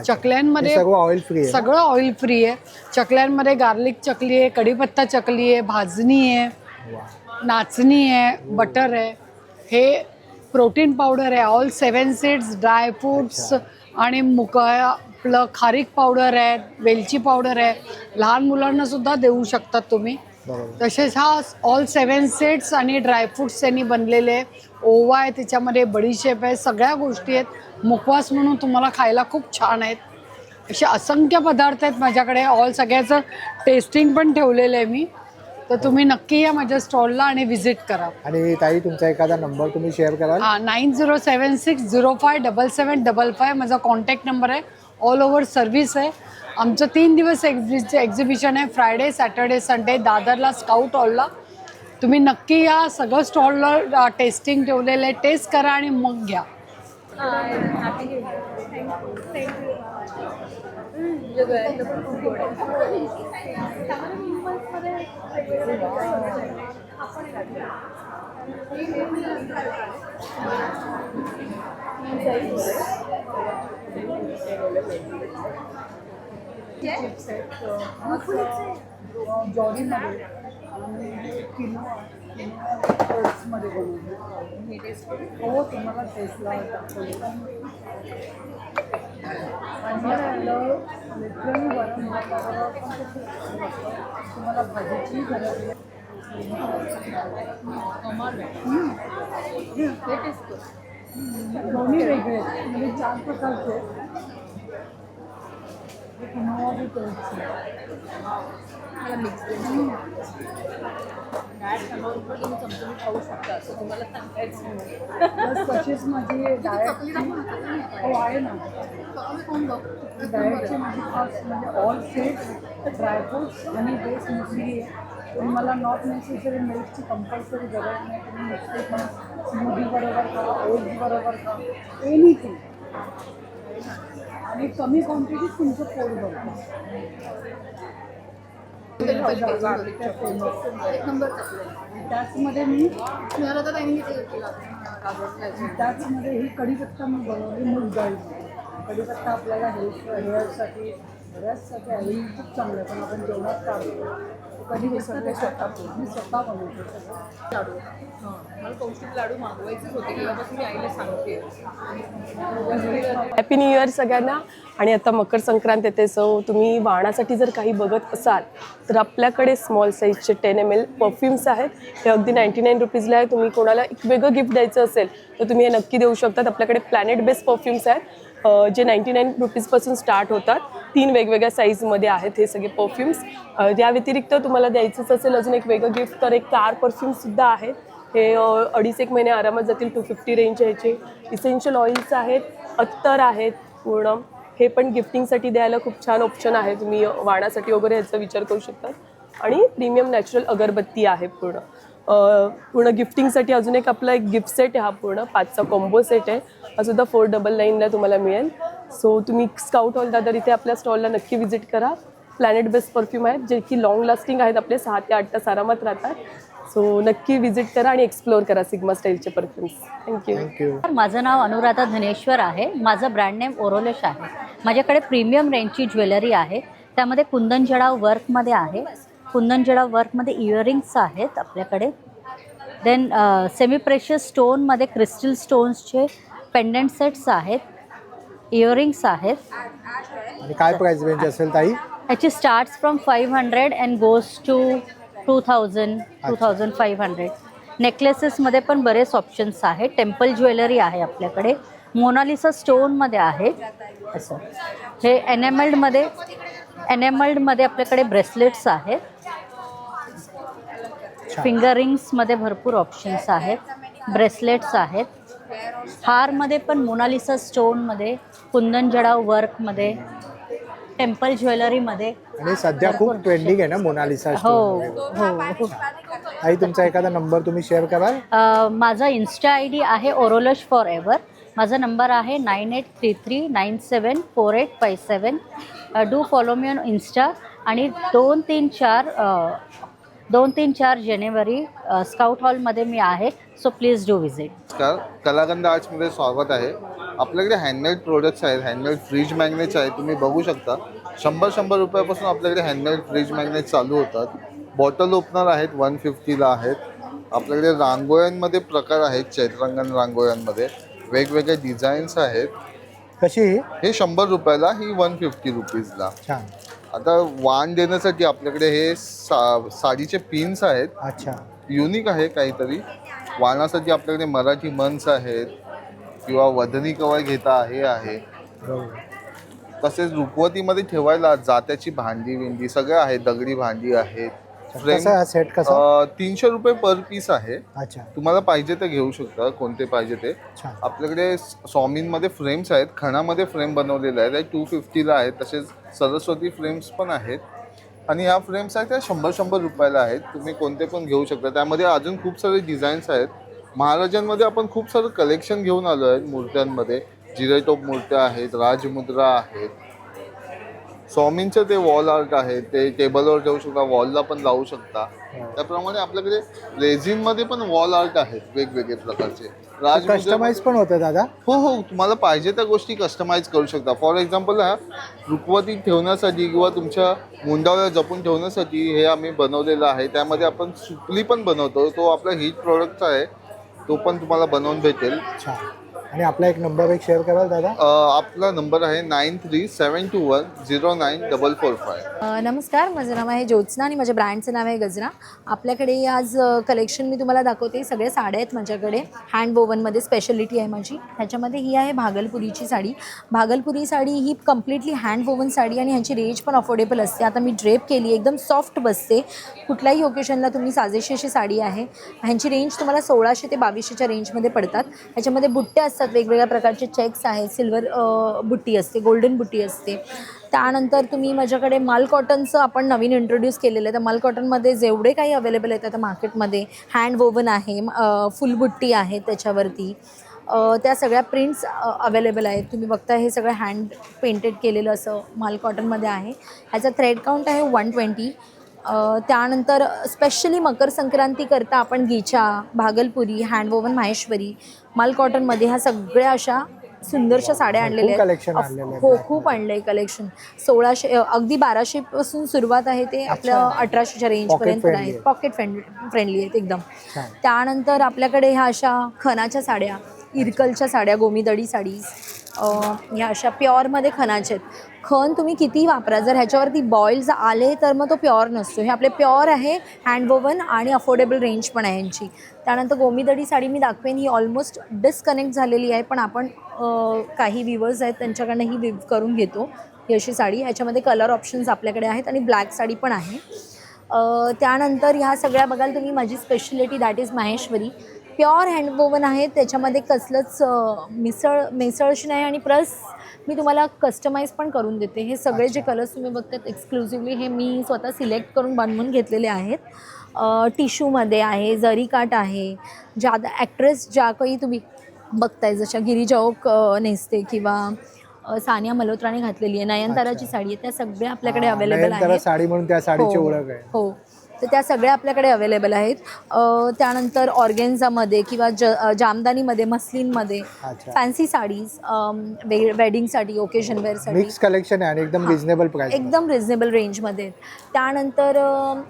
चकल्यांमध्ये सगळं ऑइल फ्री आहे. सगळं ऑइल फ्री आहे. चकल्यांमध्ये गार्लिक चकली आहे, कढीपत्ता चकली आहे, भाजणी आहे, नाचणी आहे, बटर आहे. हे प्रोटीन पावडर आहे, ऑल 7 सीड्स ड्रायफ्रूट्स आणि आपलं खारीक पावडर आहे, वेलची पावडर आहे. लहान मुलांना सुद्धा देऊ शकतात तुम्ही. तसेच हा ऑल 7 सीड्स आणि ड्रायफ्रूट्स यांनी बनलेले. ओवा आहे त्याच्यामध्ये, बडीशेप आहे, सगळ्या गोष्टी आहेत. मुखवास म्हणून तुम्हाला खायला खूप छान आहेत. असे असंख्य पदार्थ आहेत माझ्याकडे. ऑल सगळ्याचं टेस्टिंग पण ठेवलेलं आहे मी. तर तुम्ही नक्की या माझ्या स्टॉलला आणि व्हिजिट करा. आणि ताई तुमचा एखादा नंबर तुम्ही शेअर कराल? 9076057755 माझा कॉन्टॅक्ट नंबर आहे. ऑल ओव्हर सर्व्हिस आहे. आमचं 3 दिवस एक्झिबिशन आहे, फ्रायडे, सॅटर्डे, संडे, दादरला स्काउट हॉलला. तुम्ही नक्की या. सगळं स्टॉलला टेस्टिंग ठेवलेलं आहे, टेस्ट करा आणि मग घ्या. जॉरीमध्ये मध्ये हो, तुम्हाला टेस्टला लिटरली वरण भातावर तुम्हाला भाजीची गरज आहे. दोन्ही वेगळे आहेत, म्हणजे 4 प्रकारचे आहेत. खाऊ शकता असं तुम्हाला सांगायचं. तशीच माझी डाएट हो आहे ना. डाएटची माझी खास म्हणजे ऑल सीड्स ड्रायफ्रूट्स आणि बेस मुसली. तुम्हाला नॉट नेसेसरी मिल्कची कंपल्सरी गरज नाही. तुम्ही नुसते पण स्मूदी बरोबर खा, ओट्स बरोबर खा, एनिथिंग. आणि कमी क्वांटिटीत तुमचं पोट भरतं. त्याचमध्ये ही कढीपत्ता मी बनवली मूग डाळीमध्ये. कढीपत्ता आपल्याला हेअरसाठी बऱ्याचसाठी आहे, खूप चांगलं आहे. पण आपण जेवणात काढतो कढीपत्ता ते मी स्वतः बनवतो लाडू. मला पौष्टिक लाडू मागवायचेच होते, तेव्हापासून मी आईला सांगते. हॅपी न्यू इयर सगळ्यांना. आणि आता मकर संक्रांत येते, सो तुम्ही वाणासाठी जर काही बघत असाल तर आपल्याकडे स्मॉल साईजचे 10 ml परफ्यूम्स आहेत. हे अगदी 99 रुपीजला आहे. तुम्ही कोणाला एक वेगळं गिफ्ट द्यायचं असेल तर तुम्ही हे नक्की देऊ शकतात. आपल्याकडे प्लॅनेट बेस्ड परफ्यूम्स आहेत जे 99 रुपीजपासून स्टार्ट होतात. 3 वेगवेगळ्या साईजमध्ये आहेत हे सगळे परफ्यूम्स. या व्यतिरिक्त तुम्हाला द्यायचंच असेल अजून एक वेगळं गिफ्ट तर एक कार परफ्यूमसुद्धा आहेत. हे 2.5-1 महिने आरामात जातील. 250 रेंज ह्याचे. इसेन्शियल ऑइल्स आहेत, अत्तर आहेत पूर्ण. हे पण गिफ्टिंगसाठी द्यायला खूप छान ऑप्शन आहे. तुम्ही वाणासाठी वगैरे ह्याचा विचार करू शकता. आणि प्रीमियम नॅचरल अगरबत्ती आहे पूर्ण गिफ्टिंगसाठी. अजून एक आपला एक गिफ्ट सेट आहे, हा पूर्ण 5चा कॉम्बो सेट आहे. हा सुद्धा 499ला तुम्हाला मिळेल. सो तुम्ही स्काउट हॉल दादर इथे आपल्या स्टॉलला नक्की व्हिजिट करा. प्लॅनेट बेस्ट परफ्यूम आहेत जे की लॉंग लास्टिंग आहेत, आपले 6 ते 8 तास आरामात राहतात. सो नक्की व्हिजिट करा आणि एक्सप्लोअर करा सिग्मा स्टाईलचे परफ्यूम्स. थँक्यू. माझं नाव अनुराधा धनेश्वर आहे. माझं ब्रँड नेम ओरोलेश आहे. माझ्याकडे प्रीमियम रेंजची ज्वेलरी आहे. त्यामध्ये कुंदन जडा वर्कमध्ये आहे. कुंदन जडा वर्कमध्ये इयरिंग्स आहेत आपल्याकडे. देन सेमी प्रेशियस स्टोनमध्ये क्रिस्टल स्टोन्सचे पेंडंट सेट्स आहेत, इयरिंग्स आहेत. आणि काय प्राइस रेंज असेल ताई? याची starts from 500 and goes to 2000, 2500. नेकलेसेसमध्ये पण बरेच ऑप्शन्स आहेत. टेम्पल ज्वेलरी आहे आपल्याकडे. मोनालिसा स्टोनमध्ये आहे असं. हे एनेमल्डमध्ये आपल्याकडे ब्रेसलेट्स आहेत. फिंगर रिंग्समध्ये भरपूर ऑप्शन्स आहेत. ब्रेसलेट्स आहेत. हारमध्ये पण मोनालिसा स्टोनमध्ये, कुंदन जडा वर्कमध्ये, टेम्पल ज्वेलरीमध्ये. आणि सध्या खूप ट्रेंडिंग आहे ना मोनालिसा हो स्टोन. हो. आई तुमचा एखादा नंबर तुम्ही शेअर कराल? माझा इन्स्टा ID आहे ओरोलेश फॉर एव्हर. माझा नंबर आहे 9833974857. Do follow me on Insta. आणि 2-3-4 जानेवारी स्काउट हॉलमध्ये मी आहे. So please do visit. नमस्कार, कलागंध आर्ट्समध्ये स्वागत आहे. आपल्याकडे हँडमेड प्रोडक्ट्स आहेत, हँडमेड फ्रीज मॅग्नेट्स आहेत. तुम्ही बघू शकता 100 रुपयापासून आपल्याकडे हँडमेड फ्रीज मॅग्नेट चालू होतात. बॉटल ओपनर आहेत 150ला आहेत. आपल्याकडे रांगोळ्यांमध्ये प्रकार आहेत, चैत्रांगण रांगोळ्यांमध्ये वेगवेगळे डिझाईन्स आहेत. कशी हे 100 रुपयाला, ही 150 रुपीजला. छान. आता वाण देण्यासाठी आपल्याकडे हे साडीचे पिन्स आहेत. अच्छा, युनिक आहे काहीतरी. वाणासाठी आपल्याकडे मराठी मंच आहेत किंवा वदनी कवय घेता हे आहे. तसेच रुखवतीमध्ये ठेवायला जात्याची भांडी विंडी सगळं आहे. दगडी भांडी आहेत. सेट कसा? 300 रुपये पर पीस आहे. अच्छा, तुम्हाला पाहिजे ते घेऊ शकता, कोणते पाहिजे ते. आपल्याकडे स्वामींमध्ये फ्रेम्स आहेत, खणामध्ये फ्रेम बनवलेले आहेत, 250ला आहेत. तसेच सरस्वती फ्रेम्स पण आहेत. आणि ह्या फ्रेम्स आहेत त्या 100 रुपयाला आहेत. तुम्ही कोणते पण घेऊ शकता. त्यामध्ये अजून खूप सारे डिझाईन्स आहेत. महाराजांमध्ये आपण खूप सारं कलेक्शन घेऊन आलो आहे. मूर्त्यांमध्ये जिरेटोप मूर्त्या आहेत, राजमुद्रा आहेत. स्वामींचं ते वॉल आर्ट आहे, ते टेबलवर ठेवू शकता, वॉलला पण लावू शकता. त्याप्रमाणे आपल्याकडे रेझिनमध्ये पण वॉल आर्ट आहेत वेगवेगळे प्रकारचे. कस्टमाइज पण होतं दादा? हो हो, तुम्हाला पाहिजे त्या गोष्टी कस्टमाइज करू शकता. फॉर एक्झाम्पल हा रुखवती ठेवण्यासाठी किंवा तुमच्या मुंडाव्या जपून ठेवण्यासाठी हे आम्ही बनवलेलं आहे. त्यामध्ये आपण सुपली पण बनवतो. तो आपला हीट प्रोडक्ट आहे, तो पण तुम्हाला बनवून भेटेल. आणि आपला एक नंबर शेअर कराल दादा? आपला नंबर आहे 93-721-0945. नमस्कार, माझं नाव आहे ज्योत्स्ना आणि माझ्या ब्रँडचं नाव आहे गजरा. आपल्याकडे आज कलेक्शन मी तुम्हाला दाखवते. सगळे साड्या आहेत माझ्याकडे. हँड वोवनमध्ये स्पेशलिटी आहे माझी. ह्याच्यामध्ये ही आहे भागलपुरीची साडी. भागलपुरी साडी ही कम्प्लिटली हँड वोवन साडी आणि ह्याची रेंज पण अफोर्डेबल असते. आता मी ड्रेप केली, एकदम सॉफ्ट बसते. कुठल्याही ओकेशनला तुम्ही साजेशी अशी साडी आहे. ह्यांची रेंज तुम्हाला 1600 ते 2200च्या रेंजमध्ये पडतात. ह्याच्यामध्ये बुट्ट्या असतात, वेगवेगळ्या प्रकारचे चेक्स आहेत. सिल्वर बुट्टी असते, गोल्डन बुट्टी असते. त्यानंतर तुम्ही माझ्याकडे माल कॉटनचं आपण नवीन इंट्रोड्यूस केलेलं आहे. तर माल कॉटनमध्ये जेवढे काही अवेलेबल आहेत आता मार्केटमध्ये, हँड वोवन आहे, फुल बुट्टी आहे त्याच्यावरती, त्या सगळ्या प्रिंट्स अवेलेबल आहेत. तुम्ही बघता हे सगळं हँड पेंटेड केलेलं असं माल कॉटनमध्ये आहे. ह्याचा थ्रेड काउंट आहे 120. त्यानंतर स्पेशली मकर संक्रांतीकरता आपण गीचा, भागलपुरी, हँडवोवन माहेश्वरी, माल कॉटनमध्ये ह्या सगळ्या अशा सुंदरशा साड्या आणलेल्या आहेत. हो, खूप आणलं आहे कलेक्शन. 1600 अगदी 1200 पासून सुरुवात आहे ते आपल्या 1800च्या रेंजपर्यंत आहेत. पॉकेट फ्रेंडली आहेत एकदम. त्यानंतर आपल्याकडे ह्या अशा खणाच्या साड्या, इरकलच्या साड्या, गोमीदडी साडी, ह्या अशा प्युअरमध्ये खणाचे आहेत. खण तुम्ही किती वापरा, जर ह्याच्यावरती बॉईल्स आले तर मग तो प्युअर नसतो. हे आपले प्युअर आहे, हँडवोवन आणि अफोर्डेबल रेंज पण आहे यांची. त्यानंतर गोमीदडी साडी मी दाखवेन. ही ऑलमोस्ट डिस्कनेक्ट झालेली आहे, पण आपण काही व्ह्यूवर्स आहेत त्यांच्याकडनं ही विव करून घेतो. ही अशी साडी, ह्याच्यामध्ये कलर ऑप्शन्स आपल्याकडे आहेत आणि ब्लॅक साडी पण आहे. त्यानंतर ह्या सगळ्या बघाल तुम्ही, माझी speciality that is Maheshwari. Pure handwoven आहे, त्याच्यामध्ये कसलंच मिसळशी नाही. आणि प्लस मी तुम्हाला कस्टमाइज पण करून देते. हे सगळे जे कलर्स तुम्ही बघतात एक्सक्लुझिव्हली हे मी स्वतः सिलेक्ट करून बनवून घेतलेले आहेत. टिश्यूमध्ये आहे, जरी काट आहे, ज्या ॲक्ट्रेस ज्या काही तुम्ही बघताय जशा गिरिजा ओक नेसते किंवा सानिया मल्होत्राने घातलेली आहे, नयनताराची साडी आहे, त्या सगळ्या आपल्याकडे अवेलेबल आहेत. साडी म्हणून त्या साडीची हो, ओळख आहे. हो, तर त्या सगळ्या आपल्याकडे अवेलेबल आहेत. त्यानंतर ऑर्गेन्झामध्ये किंवा जामदानीमध्ये, मस्लिनमध्ये, फॅन्सी साडीज, वेडिंगसाठी, ओकेजन वेअरसाठी मिक्स कलेक्शन आहे आणि एकदम रिजनेबल प्राइस, एकदम रिजनेबल रेंजमध्ये. त्यानंतर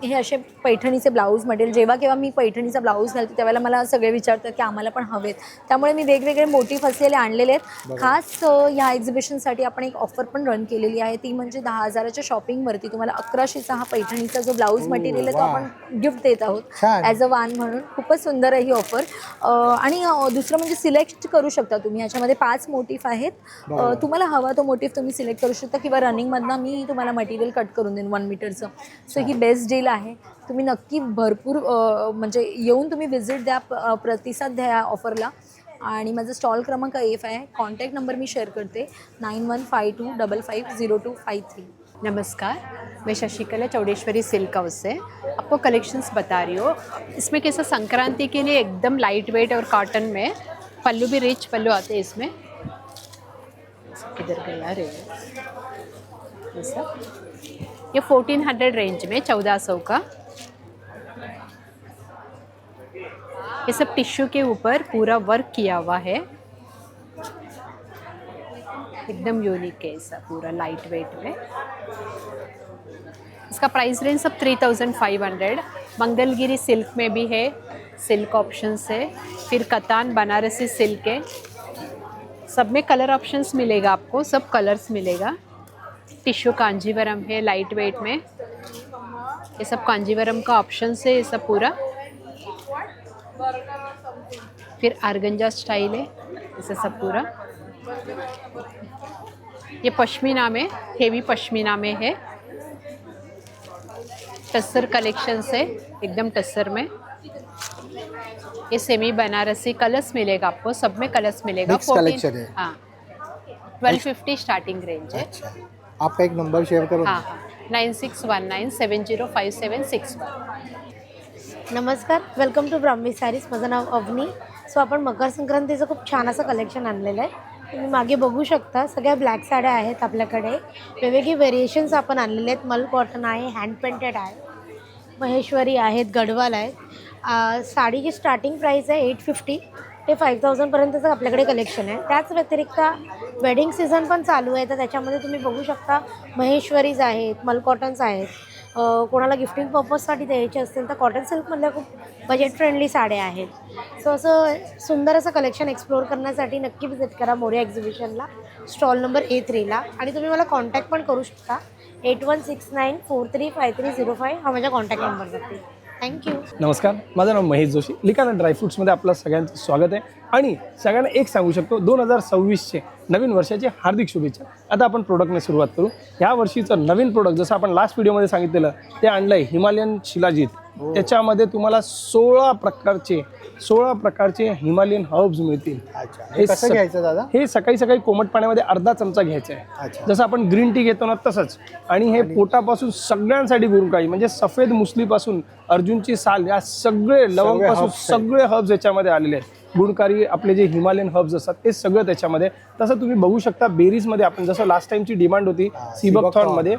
हे असे पैठणीचे ब्लाऊज मटेरियल, जेव्हा केव्हा मी पैठणीचा ब्लाऊज घालते त्यावेळेला मला सगळे विचारतात की आम्हाला पण हवेत, त्यामुळे मी वेगवेगळे मोटिफ असलेले आणलेले आहेत. खास ह्या एक्झिबिशनसाठी आपण एक ऑफर पण रन केलेली आहे, ती म्हणजे 10,000च्या शॉपिंगवरती तुम्हाला 1100चा हा पैठणीचा जो ब्लाऊज मटेरियल आहे तो आपण गिफ्ट देत आहोत ॲज अ वान म्हणून. खूपच सुंदर आहे ही ऑफर. आणि दुसरं म्हणजे सिलेक्ट करू शकता तुम्ही, याच्यामध्ये 5 मोटिफ आहेत. तुम्हाला हवा तो मोटिफ तुम्ही सिलेक्ट करू शकता किंवा रनिंगमधनं मी तुम्हाला मटेरियल कट करून देईन 1 मीटरचं. सो ही बेस्ट डील आहे. तुम्ही नक्की भरपूर म्हणजे येऊन तुम्ही व्हिजिट द्या, प्रतिसाद द्या या ऑफरला. आणि माझा स्टॉल क्रमांक AF आहे. कॉन्टॅक्ट नंबर मी शेअर करते 9152550253. नमस्कार, मैं शशिकला चौडेश्वरी सिल्क हाउस से आपको कलेक्शंस बता रही हूँ. इसमें कैसा संक्रांति के लिए एकदम लाइट वेट और कॉटन में, पल्लू भी रिच पल्लू आते हैं इसमें. किधर गया रे ऐसा. ये 1400 रेंज में 1400 का. ये सब टिश्यू के ऊपर पूरा वर्क किया हुआ है, एकदम यूनिक है ऐसा, पूरा लाइट वेट में. इसका प्राइस रेंज सब 3500. मंगलगिरी सिल्क में भी है, सिल्क ऑप्शंस है. फिर कतान बनारसी सिल्क है. सब में कलर ऑप्शंस मिलेगा आपको, सब कलर्स मिलेगा. टिश्यू कांजीवरम है लाइट वेट में. ये सब कांजीवरम का ऑप्शंस है ये सब पूरा. फिर आर्गंजा स्टाइल है ऐसा सब पूरा. ये पश्मीना में, हेवी पश्मीना में है. टस्सर कलेक्शन से एकदम टस्सर में. ये सेमी बनारसी कलर्स मिलेगा आपको, सब में कलर्स मिलेगा. 14 हाँ 1250 स्टार्टिंग रेंज है. आपका एक नंबर शेअर करो. हाँ 9619705761. नमस्कार, वेलकम टू ब्राह्मी सारीज. माझं नाव अवनी. सो आपण मकर संक्रांतीचं खूप छान असं कलेक्शन आणलेलं आहे. तुम्ही मागे बघू शकता सगळ्या ब्लॅक साड्या आहेत आपल्याकडे. वेगवेगळी व्हेरिएशन्स आपण आणलेले आहेत. मल कॉटन आहे, हँड पेंटेड आहे, महेश्वरी आहेत, गडवाल आहेत. साडीची स्टार्टिंग प्राईस आहे 850 ते 5000पर्यंतचं आपल्याकडे कलेक्शन आहे. त्याच व्यतिरिक्त वेडिंग सीझन पण चालू आहे, तर त्याच्यामध्ये तुम्ही बघू शकता महेश्वरीज आहेत, मल कॉटन्स आहेत. कोणाला गिफ्टिंग पर्पजसाठी द्यायचे असतील तर कॉटन सिल्कमधल्या खूप बजेट फ्रेंडली साड्या आहेत. सो असं सुंदर असं कलेक्शन एक्सप्लोअर करण्यासाठी नक्की विजिट करा मोरिया एक्झिबिशनला, स्टॉल नंबर A3ला. आणि तुम्ही मला कॉन्टॅक्ट पण करू शकता 8169435305 हा माझा कॉन्टॅक्ट नंबर जाते. थँक्यू. नमस्कार, माझं नाव महेश जोशी. लिकाना ड्रायफ्रुट्समध्ये आपलं सगळ्यांचं स्वागत आहे. आणि सगळ्यांना एक सांगू शकतो, 2026चे नवीन वर्षाचे हार्दिक शुभेच्छा. आता आपण प्रोडक्टने सुरुवात करू. या वर्षीचं नवीन प्रोडक्ट जसं आपण लास्ट व्हिडिओमध्ये सांगितलेलं ते आणलं आहे हिमालयन शिलाजीत. त्याच्यामध्ये तुम्हाला 16 प्रकारचे हिमालयन हर्ब्स मिळतील. हे कसं घ्यायचं दादा? हे सकाळी सकाळी कोमट पाण्यामध्ये अर्धा चमचा घ्यायचा आहे. जसं आपण ग्रीन टी घेतो ना तसंच. आणि हे पोटापासून सगळ्यांसाठी गुणकारी, म्हणजे सफेद मुसलीपासून अर्जुनची साल या सगळे लवंगपासून सगळे हर्ब्स याच्यामध्ये आलेले आहेत. गुणकारी आपले जे हिमालयन हर्ब्स असतात ते सगळं त्याच्यामध्ये. तसं तुम्ही बघू शकता बेरीजमध्ये आपण जसं लास्ट टाइमची डिमांड होती सीबकथॉर्नमध्ये,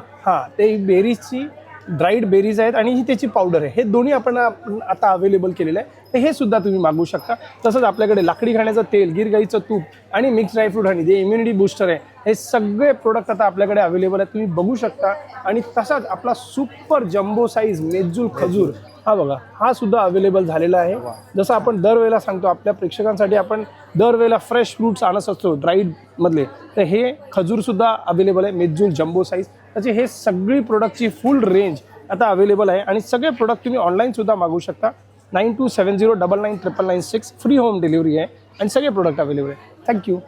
ते बेरीजची ड्राईड बेरीज आहेत आणि ही त्याची पावडर आहे. हे दोन्ही आपण आता अवेलेबल केलेलं आहे, तर हे सुद्धा तुम्ही मागवू शकता. तसंच आपल्याकडे लाकडी खाण्याचं तेल, गिरगाईचं तूप आणि मिक्स ड्रायफ्रूट हनी जे इम्युनिटी बूस्टर आहे, हे सगळे प्रोडक्ट आता आपल्याकडे अवेलेबल आहेत, तुम्ही बघू शकता. आणि तसाच आपला सुपर जम्बो साईज मेजूल खजूर हा बघा, हा सुद्धा अवेलेबल झालेला आहे. जसं आपण दरवेळेला सांगतो आपल्या प्रेक्षकांसाठी, आपण दरवेळेला फ्रेश फ्रूट्स आणत असतो ड्राईडमधले, तर हे खजूरसुद्धा अवेलेबल आहे मेजूल जम्बो साईज. त्याची हे सगळी प्रोडक्टची फुल रेंज आता अवेलेबल आहे. आणि सगळे प्रोडक्ट तुम्ही ऑनलाईनसुद्धा मागवू शकता. 9270999996 फ्री होम डिलिव्हरी आहे आणि सगळे प्रोडक्ट अवेलेबल आहे. थँक्यू.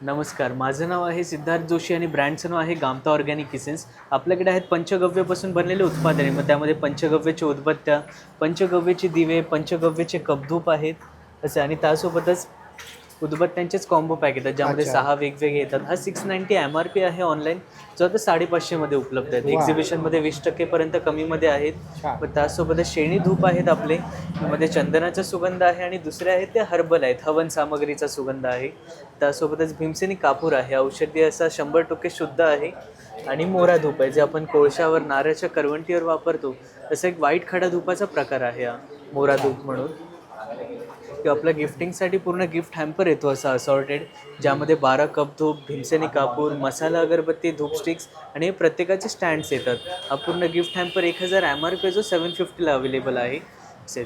नमस्कार, माझं नाव आहे सिद्धार्थ जोशी आणि ब्रँडचं नाव आहे गामता ऑर्गॅनिक किसेन्स. आपल्याकडे आहेत पंचगव्यापासून बनलेले उत्पादने. मग त्यामध्ये पंचगव्याचे उदबत्त्या, पंचगव्याचे दिवे, पंचगव्याचे कपधूप आहेत असे. आणि त्यासोबतच उदबत्त्यांचेच कॉम्बो पॅक येतात ज्यामध्ये अच्छा. 6 वेगवेगळे येतात. हा 690 MRP आहे ऑनलाईन, जो आता 550 मध्ये उपलब्ध आहेत. वा. एक्झिबिशनमध्ये 20% पर्यंत कमीमध्ये आहेत. छान. पण त्यासोबतच शेणी धूप आहेत आपले, त्यामध्ये चंदनाचा सुगंध आहे आणि दुसरे आहेत ते हर्बल आहेत, हवन सामग्रीचा सुगंध आहे. त्यासोबतच भीमसेनी कापूर आहे, औषधी असा 100% शुद्ध आहे. आणि मोरा धूप आहे जे आपण कोळशावर नारळाच्या करवंटीवर वापरतो, तसं एक व्हाईट खडा धूपाचा प्रकार आहे हा मोरा धूप म्हणून. किंवा आपल्या गिफ्टिंगसाठी पूर्ण गिफ्ट हॅम्पर येतो असा असॉर्टेड, ज्यामध्ये 12 कप धूप, भीमसेनी कापूर, मसाला अगरबत्ती, धूप स्टिक्स आणि हे प्रत्येकाचे स्टँड्स येतात. हा पूर्ण गिफ्ट हॅम्पर 1000 MRP जो 750ला अवेलेबल आहे.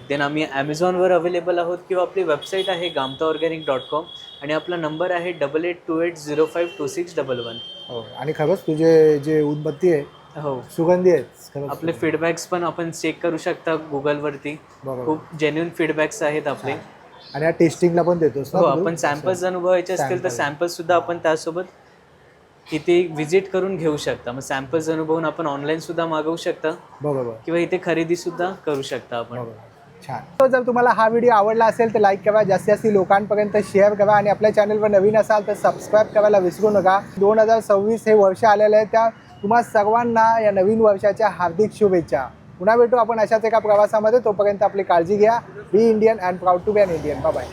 देन आम्ही ॲमेझॉनवर अवेलेबल आहोत किंवा आपली वेबसाईट आहे gamtaorganic.com आणि आपला नंबर आहे 8828052611. हो, आणि खरंच तुझे जे उदबत्ती आहे हो, सुगंधी आहेत खरंच. आपले फीडबॅक्स पण आपण चेक करू शकता गुगलवरती. बरोबर. खूप जेन्युइन फीडबॅक्स आहेत आपले. आणि या टेस्टिंगला पण देतोस ना हो, तू? आपण सॅम्पल्स अनुभवायचे असतील तर सॅम्पल्स सुद्धा आपण त्यासोबत इथे व्हिजिट करून घेऊ शकता. मग सॅम्पल्स अनुभवून आपण ऑनलाईन सुद्धा मागवू शकता बरोबर. किंवा इथे खरेदी सुद्धा करू शकता आपण. छान. तो जर तुम्हाला हा व्हिडिओ आवडला असेल तर लाईक करा, जास्तीत जास्त लोकांपर्यंत शेअर करा आणि आपल्या चॅनलवर नवीन असाल तर सबस्क्राईब करायला विसरू नका. 2026 हे वर्ष आलेलं आहे, त्या तुम्हा सर्वांना या नवीन वर्षाच्या हार्दिक शुभेच्छा. पुन्हा भेटू आपण अशाच एका प्रवासामध्ये. तोपर्यंत आपली काळजी घ्या. Be Indian and proud to be an Indian. Bye bye.